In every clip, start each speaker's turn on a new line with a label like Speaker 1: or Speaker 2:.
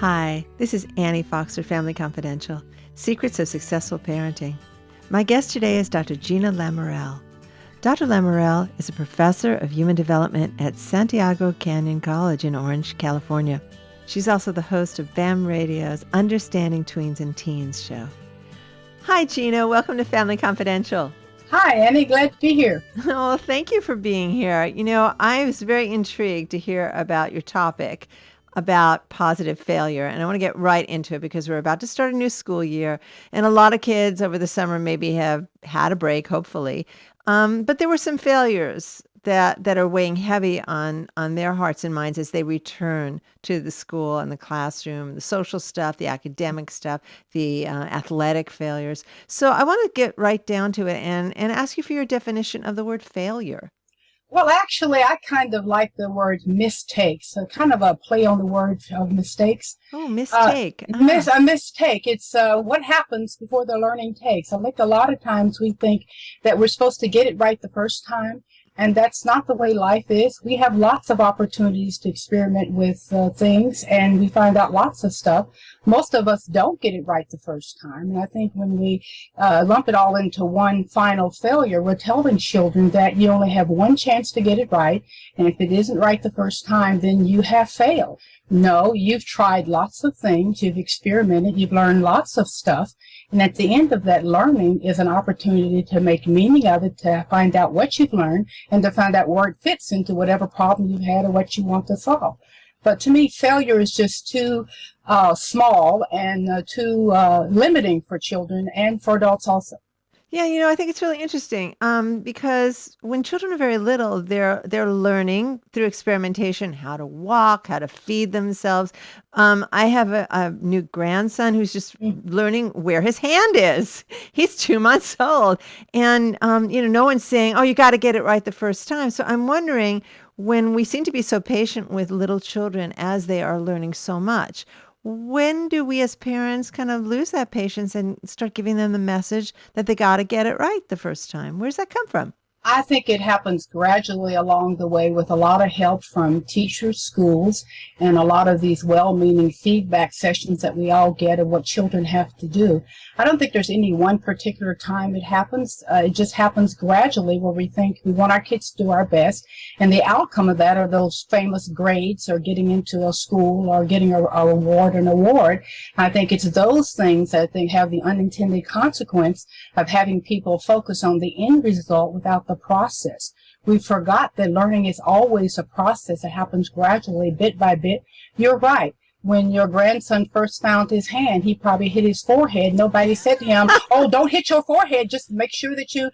Speaker 1: Hi, this is Annie Fox for Family Confidential, Secrets of Successful Parenting. My guest today is Dr. Regina Lamourelle. Dr. Lamourelle is a professor of human development at Santiago Canyon College in Orange, California. She's also the host of BAM Radio's Understanding Tweens and Teens show. Hi, Gina. Welcome to Family Confidential.
Speaker 2: Hi, Annie. Glad to be here.
Speaker 1: Oh, thank you for being here. I was very intrigued to hear about your topic about positive failure. And I want to get right into it because we're about to start a new school year. And a lot of kids over the summer maybe have had a break, hopefully. But there were some failures that are weighing heavy on their hearts and minds as they return to the school and the classroom, the social stuff, the academic stuff, the athletic failures. So I want to get right down to it and ask you for your definition of the word failure.
Speaker 2: Well, actually, I kind of like the word mistakes, so kind of a play on the word of mistakes.
Speaker 1: Oh, mistake.
Speaker 2: A mistake. It's what happens before the learning takes. I think a lot of times we think that we're supposed to get it right the first time, and that's not the way life is. We have lots of opportunities to experiment with things, and we find out lots of stuff. Most of us don't get it right the first time, and I think when we lump it all into one final failure, we're telling children that you only have one chance to get it right, and if it isn't right the first time, then you have failed. No, you've tried lots of things, you've experimented, you've learned lots of stuff, and at the end of that learning is an opportunity to make meaning of it, to find out what you've learned, and to find out where it fits into whatever problem you've had or what you want to solve. But to me, failure is just too small and too limiting for children and for adults also.
Speaker 1: Yeah, I think it's really interesting because when children are very little, they're learning through experimentation how to walk, how to feed themselves. I have a new grandson who's just learning where his hand is. He's 2 months old, and no one's saying, "Oh, you got to get it right the first time." So I'm wondering, when we seem to be so patient with little children as they are learning so much, when do we as parents kind of lose that patience and start giving them the message that they got to get it right the first time? Where's that come from?
Speaker 2: I think it happens gradually along the way with a lot of help from teachers, schools, and a lot of these well-meaning feedback sessions that we all get of what children have to do. I don't think there's any one particular time it happens. It just happens gradually where we think we want our kids to do our best, and the outcome of that are those famous grades or getting into a school or getting an award. I think it's those things that I think have the unintended consequence of having people focus on the end result without the process. We forgot that learning is always a process that happens gradually, bit by bit. You're right. When your grandson first found his hand, he probably hit his forehead. Nobody said to him, "Oh, don't hit your forehead. Just make sure that you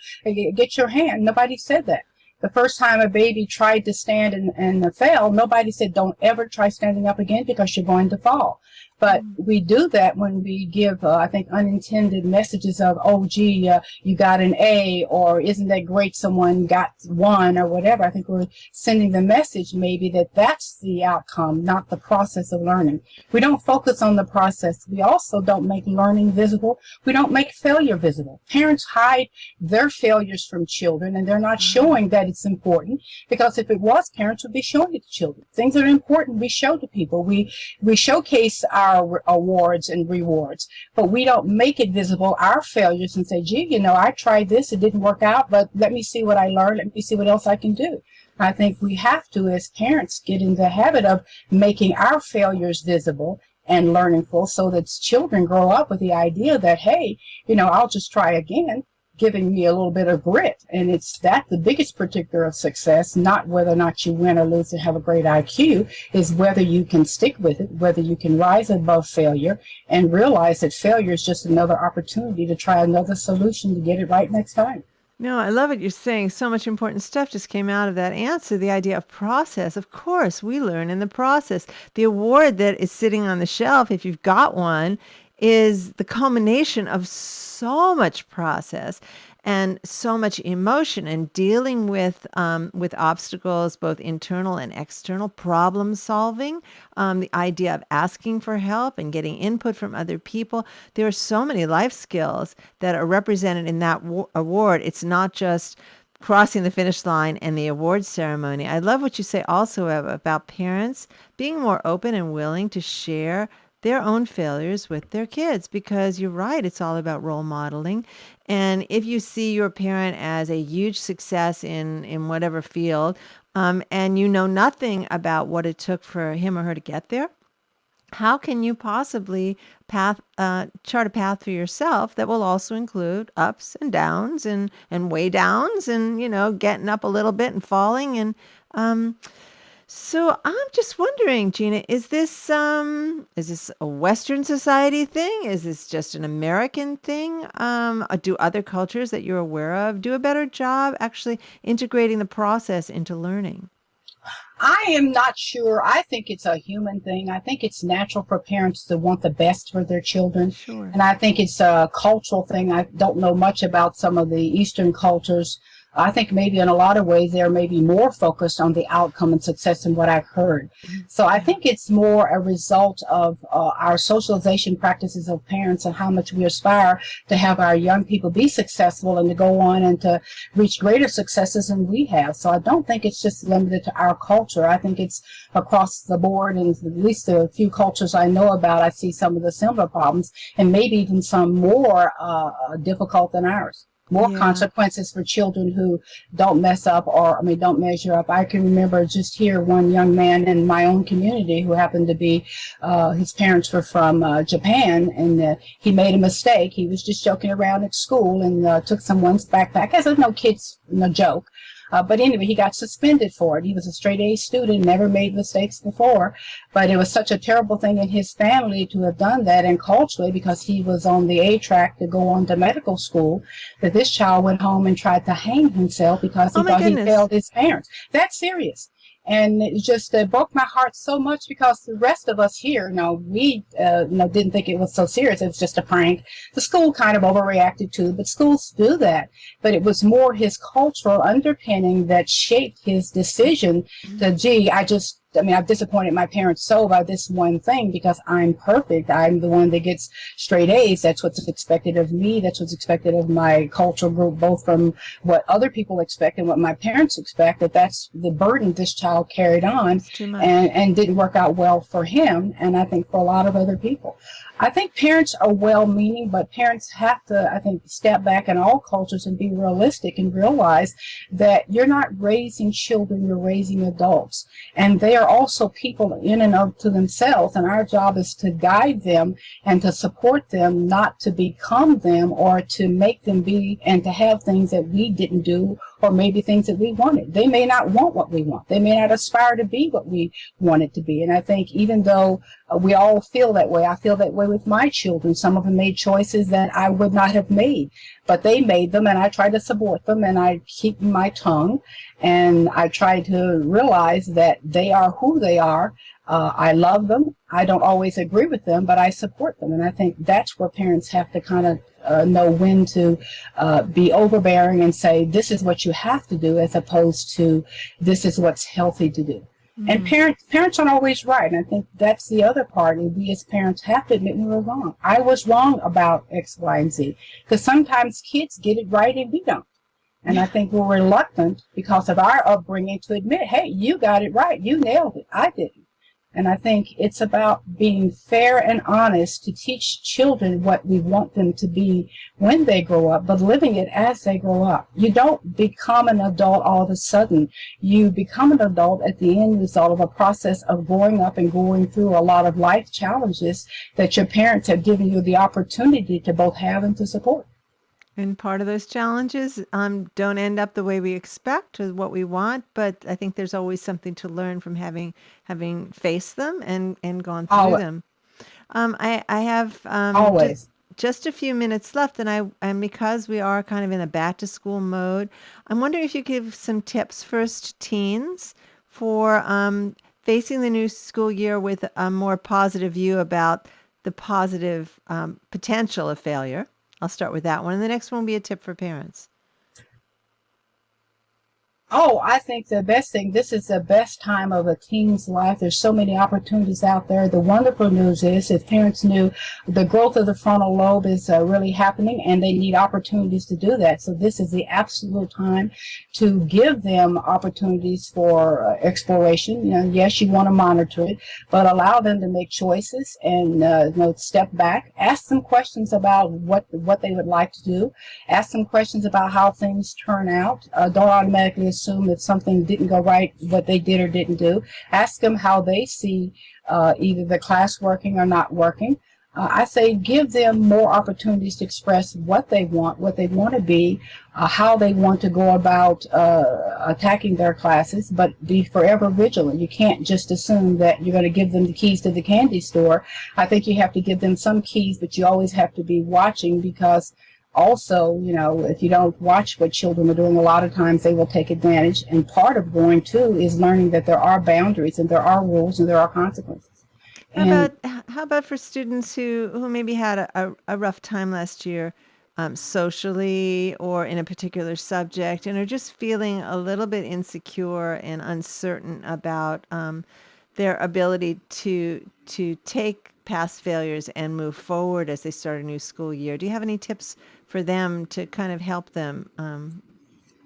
Speaker 2: get your hand." Nobody said that. The first time a baby tried to stand and fell, nobody said, "Don't ever try standing up again because you're going to fall." But we do that when we give, I think, unintended messages of, "Oh, gee, you got an A," or "Isn't that great, someone got 1," or whatever. I think we're sending the message maybe that that's the outcome, not the process of learning. We don't focus on the process. We also don't make learning visible. We don't make failure visible. Parents hide their failures from children, and they're not showing that it's important, because if it was, parents would be showing it to children. Things that are important, we show to people. We showcase our awards and rewards, but we don't make it visible, our failures, and say, "Gee, I tried this, it didn't work out, but let me see what I learned, let me see what else I can do." I think we have to, as parents, get in the habit of making our failures visible and learningful, so that children grow up with the idea that, hey, I'll just try again, giving me a little bit of grit. And it's that the biggest predictor of success, not whether or not you win or lose and have a great IQ, is whether you can stick with it, whether you can rise above failure and realize that failure is just another opportunity to try another solution to get it right next time.
Speaker 1: No, I love what you're saying. So much important stuff just came out of that answer. The idea of process. Of course, we learn in the process. The award that is sitting on the shelf, if you've got one, is the culmination of so much process and so much emotion and dealing with obstacles, both internal and external, problem solving, the idea of asking for help and getting input from other people. There are so many life skills that are represented in that award. It's not just crossing the finish line and the award ceremony. I love what you say also about parents being more open and willing to share their own failures with their kids, because you're right, it's all about role modeling. And if you see your parent as a huge success in whatever field, and you know nothing about what it took for him or her to get there, how can you possibly chart a path for yourself that will also include ups and downs and way downs, and getting up a little bit and falling? And so I'm just wondering, Gina, is this a Western society thing? Is this just an American thing? Do other cultures that you're aware of do a better job actually integrating the process into learning?
Speaker 2: I am not sure. I think it's a human thing. I think it's natural for parents to want the best for their children.
Speaker 1: Sure.
Speaker 2: And I think it's a cultural thing. I don't know much about some of the Eastern cultures. I think maybe in a lot of ways they're maybe more focused on the outcome and success than what I've heard. So I
Speaker 1: Yeah.
Speaker 2: think it's more a result of our socialization practices of parents and how much we aspire to have our young people be successful and to go on and to reach greater successes than we have. So I don't think it's just limited to our culture. I think it's across the board, and at least the few cultures I know about, I see some of the similar problems, and maybe even some more difficult than ours. More
Speaker 1: Yeah.
Speaker 2: consequences for children who don't mess up, or don't measure up. I can remember just here one young man in my own community who happened to be, his parents were from Japan, and he made a mistake. He was just joking around at school and took someone's backpack. As no kids, no joke. But anyway, he got suspended for it. He was a straight A student, never made mistakes before. But it was such a terrible thing in his family to have done that, and culturally, because he was on the A track to go on to medical school, that this child went home and tried to hang himself because
Speaker 1: Oh
Speaker 2: he
Speaker 1: my
Speaker 2: thought he
Speaker 1: goodness.
Speaker 2: failed his parents. That's serious. And it just broke my heart so much, because the rest of us here, we didn't think it was so serious. It was just a prank. The school kind of overreacted too, but schools do that. But it was more his cultural underpinning that shaped his decision to, gee, I've disappointed my parents so by this one thing because I'm perfect. I'm the one that gets straight A's. That's what's expected of me. That's what's expected of my cultural group, both from what other people expect and what my parents expect. That's the burden this child carried on,
Speaker 1: It's too much.
Speaker 2: and didn't work out well for him, and I think for a lot of other people. I think parents are well-meaning, but parents have to, I think, step back in all cultures and be realistic and realize that you're not raising children, you're raising adults. And they are also people in and of to themselves, and our job is to guide them and to support them, not to become them or to make them be and to have things that we didn't do, or maybe things that we wanted. They may not want what we want. They may not aspire to be what we want it to be. And I think even though we all feel that way, I feel that way with my children. Some of them made choices that I would not have made, but they made them, and I try to support them, and I keep my tongue, and I try to realize that they are who they are. I love them. I don't always agree with them, but I support them. And I think that's where parents have to kind of know when to be overbearing and say, this is what you have to do, as opposed to this is what's healthy to do. And
Speaker 1: Mm.
Speaker 2: parents aren't always right. And I think that's the other part. And we as parents have to admit we were wrong. I was wrong about X, Y, and Z. Because sometimes kids get it right and we don't. And I think we're reluctant because of our upbringing to admit, hey, you got it right. You nailed it. I didn't. And I think it's about being fair and honest to teach children what we want them to be when they grow up, but living it as they grow up. You don't become an adult all of a sudden. You become an adult at the end result of a process of growing up and going through a lot of life challenges that your parents have given you the opportunity to both have and to support.
Speaker 1: And part of those challenges don't end up the way we expect or what we want, but I think there's always something to learn from having faced them and gone through
Speaker 2: Always.
Speaker 1: them. I have
Speaker 2: Always.
Speaker 1: just a few minutes left, and because we are kind of in a back to school mode, I'm wondering if you could give some tips first to teens for facing the new school year with a more positive view about the positive potential of failure. I'll start with that one, and the next one will be a tip for parents.
Speaker 2: Oh, I think the best thing, this is the best time of a teen's life. There's so many opportunities out there. The wonderful news is if parents knew the growth of the frontal lobe is really happening and they need opportunities to do that. So this is the absolute time to give them opportunities for exploration. You know, yes, you want to monitor it, but allow them to make choices and step back. Ask them questions about what they would like to do. Ask them questions about how things turn out. Don't automatically assume that something didn't go right, what they did or didn't do. Ask them how they see either the class working or not working. I say give them more opportunities to express what they want to be, how they want to go about attacking their classes, but be forever vigilant. You can't just assume that you're going to give them the keys to the candy store. I think you have to give them some keys, but you always have to be watching, because also, you know, if you don't watch what children are doing, a lot of times they will take advantage. And part of growing too is learning that there are boundaries and there are rules and there are consequences.
Speaker 1: How
Speaker 2: And
Speaker 1: about how about for students who maybe had a rough time last year, socially or in a particular subject, and are just feeling a little bit insecure and uncertain about their ability to take past failures and move forward as they start a new school year? Do you have any tips for them to kind of help them?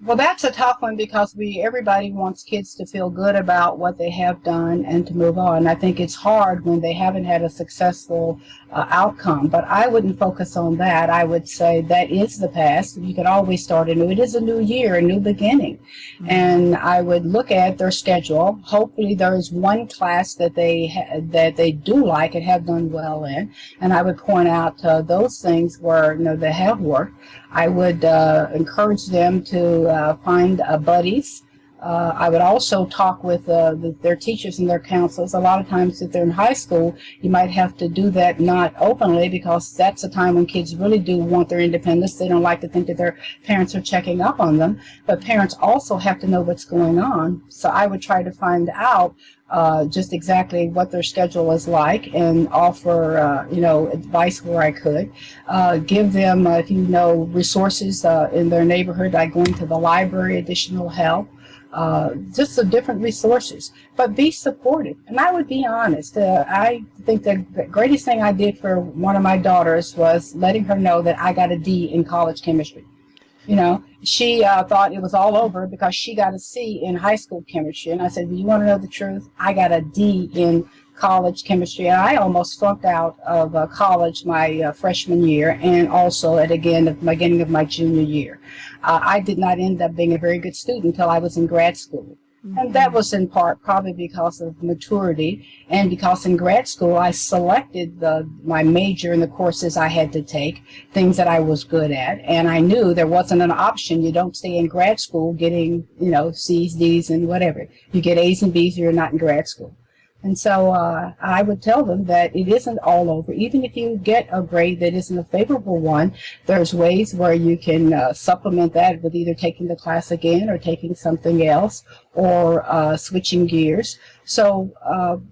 Speaker 2: well, that's a tough one, because everybody wants kids to feel good about what they have done and to move on. I think it's hard when they haven't had a successful outcome, but I wouldn't focus on that. I would say that is the past. You can always start anew. It is a new year, a new beginning. And I would look at their schedule. Hopefully there is one class that they do like and have done well in, and I would point out those things where they have worked. I would encourage them to find buddies. I would also talk with their teachers and their counselors. A lot of times if they're in high school, you might have to do that not openly, because that's a time when kids really do want their independence. They don't like to think that their parents are checking up on them, but parents also have to know what's going on. So I would try to find out just exactly what their schedule is like and offer, advice where I could. Give them, if you know, resources in their neighborhood, like going to the library, additional help. Just the different resources, but be supportive. And I would be honest. I think the greatest thing I did for one of my daughters was letting her know that I got a D in college chemistry. She thought it was all over because she got a C in high school chemistry. And I said, do you want to know the truth? I got a D in college chemistry. And I almost flunked out of college my freshman year, and also at the beginning of my junior year. I did not end up being a very good student until I was in grad school. And that was in part probably because of maturity, and because in grad school I selected my major and the courses I had to take, things that I was good at, and I knew there wasn't an option. You don't stay in grad school getting, C's, D's, and whatever. You get A's and B's or you're not in grad school. And so I would tell them that it isn't all over. Even if you get a grade that isn't a favorable one, there's ways where you can supplement that with either taking the class again or taking something else, or switching gears. So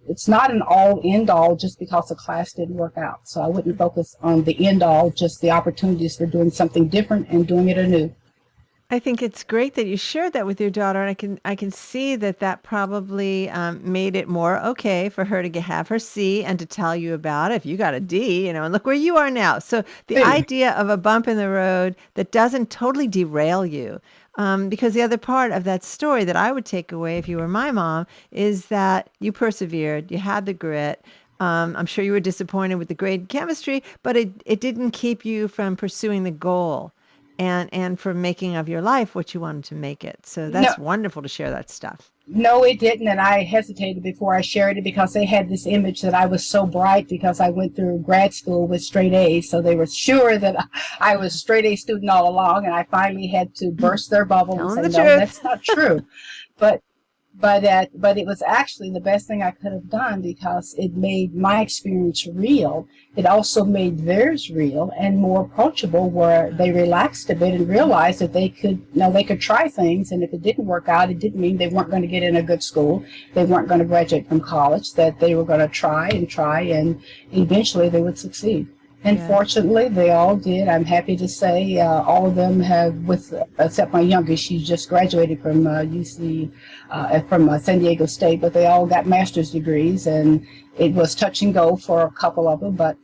Speaker 2: it's not an all end all just because the class didn't work out. So I wouldn't focus on the end all, just the opportunities for doing something different and doing it anew.
Speaker 1: I think it's great that you shared that with your daughter, and I can see that probably made it more okay for her to have her C and to tell you about it. If you got a D, and look where you are now. So the
Speaker 2: Hey.
Speaker 1: idea of a bump in the road that doesn't totally derail you, because the other part of that story that I would take away if you were my mom is that you persevered, you had the grit. I'm sure you were disappointed with the grade in chemistry, but it didn't keep you from pursuing the goal and for making of your life what you wanted to make it. So
Speaker 2: No,
Speaker 1: that's wonderful to share that stuff.
Speaker 2: No, it didn't, and I hesitated before I shared it because they had this image that I was so bright because I went through grad school with straight A's, so they were sure that I was a straight A student all along, and I finally had to burst their bubble
Speaker 1: Tell
Speaker 2: and
Speaker 1: them
Speaker 2: say,
Speaker 1: the
Speaker 2: no,
Speaker 1: truth.
Speaker 2: that's not true. But but it was actually the best thing I could have done because it made my experience real. It also made theirs real and more approachable, where they relaxed a bit and realized that they could try things, and if it didn't work out, it didn't mean they weren't going to get in a good school, they weren't going to graduate from college, that they were going to try, and eventually they would succeed. And
Speaker 1: Yes.
Speaker 2: fortunately, they all did. I'm happy to say all of them have, except my youngest, she just graduated from San Diego State, but they all got master's degrees, and it was touch and go for a couple of them. But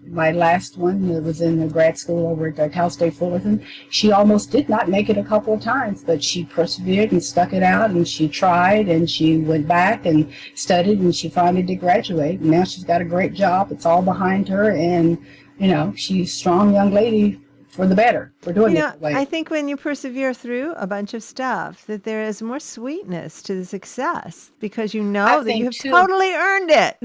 Speaker 2: my last one was in grad school over at Cal State Fullerton. She almost did not make it a couple of times, but she persevered and stuck it out, and she tried, and she went back and studied, and she finally did graduate. And now she's got a great job. It's all behind her, and she's a strong young lady for the better. We're doing it that way.
Speaker 1: I think when you persevere through a bunch of stuff, that there is more sweetness to the success because you know that you have totally earned it.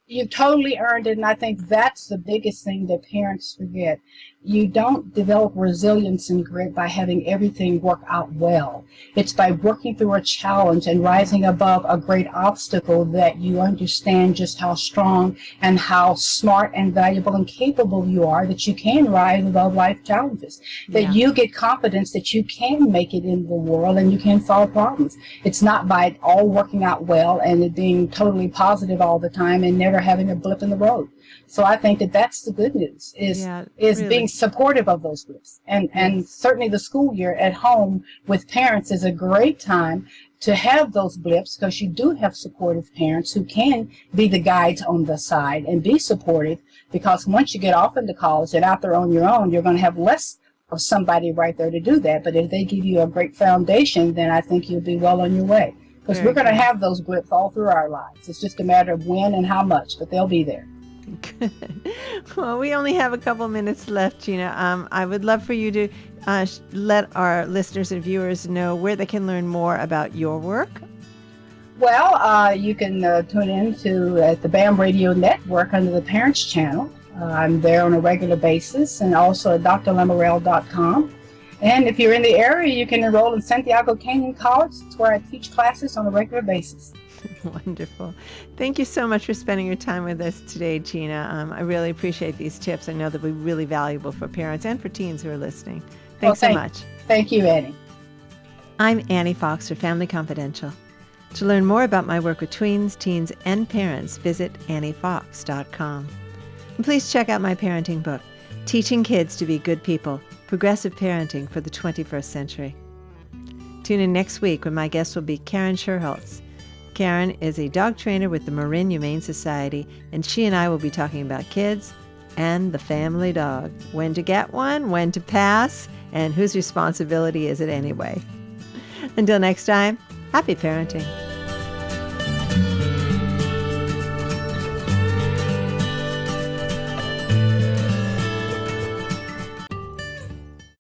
Speaker 2: You've totally earned it, and I think that's the biggest thing that parents forget. You don't develop resilience and grit by having everything work out well. It's by working through a challenge and rising above a great obstacle that you understand just how strong and how smart and valuable and capable you are, that you can rise above life challenges, that you get confidence that you can make it in the world and you can solve problems. It's not by it all working out well and it being totally positive all the time and never having a blip in the road. So I think that that's the good news, is really being supportive of those groups. And certainly the school year at home with parents is a great time to have those blips, because you do have supportive parents who can be the guides on the side and be supportive, because once you get off into college and out there on your own, you're going to have less of somebody right there to do that. But if they give you a great foundation, then I think you'll be well on your way. Because we're going to have those blips all through our lives. It's just a matter of when and how much, but they'll be there.
Speaker 1: Good. Well, we only have a couple minutes left, Gina. I would love for you to let our listeners and viewers know where they can learn more about your work.
Speaker 2: Well, you can tune in to the BAM Radio Network under the Parents Channel. I'm there on a regular basis, and also at drlamourelle.com. And if you're in the area, you can enroll in Santiago Canyon College. It's where I teach classes on a regular basis.
Speaker 1: Wonderful. Thank you so much for spending your time with us today, Gina. I really appreciate these tips. I know they'll be really valuable for parents and for teens who are listening. Thanks so much.
Speaker 2: Thank you, Annie.
Speaker 1: I'm Annie Fox for Family Confidential. To learn more about my work with tweens, teens, and parents, visit anniefox.com. And please check out my parenting book, Teaching Kids to Be Good People, Progressive Parenting for the 21st Century. Tune in next week when my guest will be Karen Scherholtz. Karen is a dog trainer with the Marin Humane Society, and she and I will be talking about kids and the family dog. When to get one, when to pass, and whose responsibility is it anyway? Until next time, happy parenting.